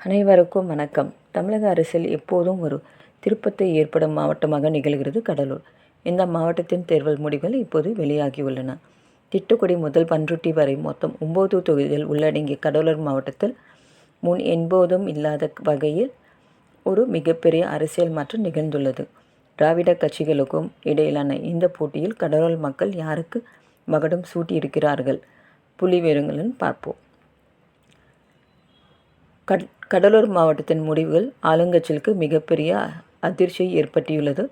அனைவருக்கும் வணக்கம். தமிழக அரசில் எப்போதும் ஒரு திருப்பத்தை ஏற்படும் மாவட்டமாக நிகழ்கிறது கடலூர். இந்த மாவட்டத்தின் தேர்தல் முடிவுகள் இப்போது வெளியாகியுள்ளன. திட்டுக்குடி முதல் பண்ருட்டி வரை மொத்தம் 9 தொகுதிகள் உள்ளடங்கிய கடலூர் மாவட்டத்தில் முன் என்போதும் இல்லாத வகையில் ஒரு மிகப்பெரிய அரசியல் மாற்றம் நிகழ்ந்துள்ளது. திராவிட கட்சிகளுக்கும் இடையிலான இந்த போட்டியில் கடலூர் மக்கள் யாருக்கு மகுடம் சூட்டியிருக்கிறார்கள்? புள்ளிவிவரங்களுடன் பார்ப்போம். கடலூர் மாவட்டத்தின் முடிவுகள் ஆளுங்கட்சிக்கு மிகப்பெரிய அதிர்ச்சியை ஏற்படுத்தியுள்ளது.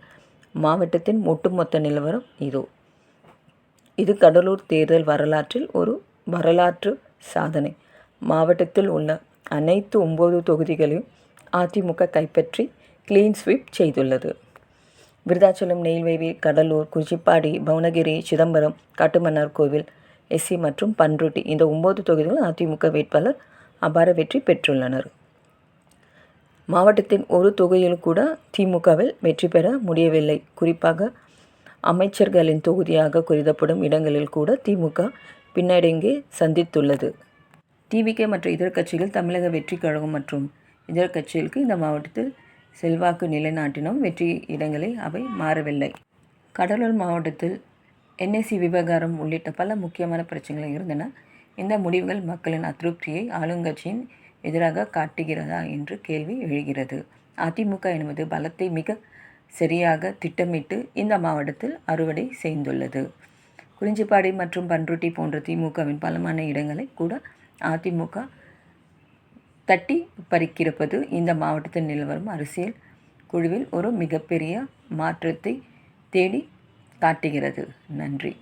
மாவட்டத்தின் ஒட்டுமொத்த நிலவரம் இதோ. இது கடலூர் தேர்தல் வரலாற்றில் ஒரு வரலாற்று சாதனை. மாவட்டத்தில் உள்ள அனைத்து 9 தொகுதிகளையும் அதிமுக கைப்பற்றி கிளீன் ஸ்வீப் செய்துள்ளது. விருதாச்சலம், நெய்வேலி, கடலூர், குறிச்சிப்பாடி, புவனகிரி, சிதம்பரம், காட்டுமன்னார் கோவில், எஸ்சி மற்றும் பண்ருட்டி இந்த 9 தொகுதிகளும் அதிமுக வேட்பாளர் அபார வெற்றி பெற்றுள்ளனர். மாவட்டத்தின் ஒரு தொகுதியில் கூட திமுகவில் வெற்றி பெற முடியவில்லை. குறிப்பாக அமைச்சர்களின் தொகுதியாக கருதப்படும் இடங்களில் கூட திமுக பின்னடைவை சந்தித்துள்ளது. டிவிகே மற்ற இதர கட்சிகள், தமிழக வெற்றி கழகம் மற்றும் இதர கட்சிகளுக்கு இந்த மாவட்டத்தில் செல்வாக்கு நிலைநாட்டினும் வெற்றி இடங்களில் அவை மாறவில்லை. கடலூர் மாவட்டத்தில் என்எஸ்சி விவகாரம் உள்ளிட்ட பல முக்கியமான பிரச்சனைகள் இருந்தன. இந்த முடிவுகள் மக்களின் அதிருப்தியை ஆளுங்கட்சியின் எதிராக காட்டுகிறதா என்று கேள்வி எழுகிறது. அதிமுக என்பது பலத்தை மிக சரியாக திட்டமிட்டு இந்த மாவட்டத்தில் அறுவடை செய்துள்ளது. குறிஞ்சிப்பாடி மற்றும் பண்ருட்டி போன்ற திமுகவின் பலமான இடங்களை கூட அதிமுக தட்டி பறிக்கிறப்பது இந்த மாவட்டத்தில் நிலவரும் அரசியல் குழுவில் ஒரு மிகப்பெரிய மாற்றத்தை தேடி காட்டுகிறது. நன்றி.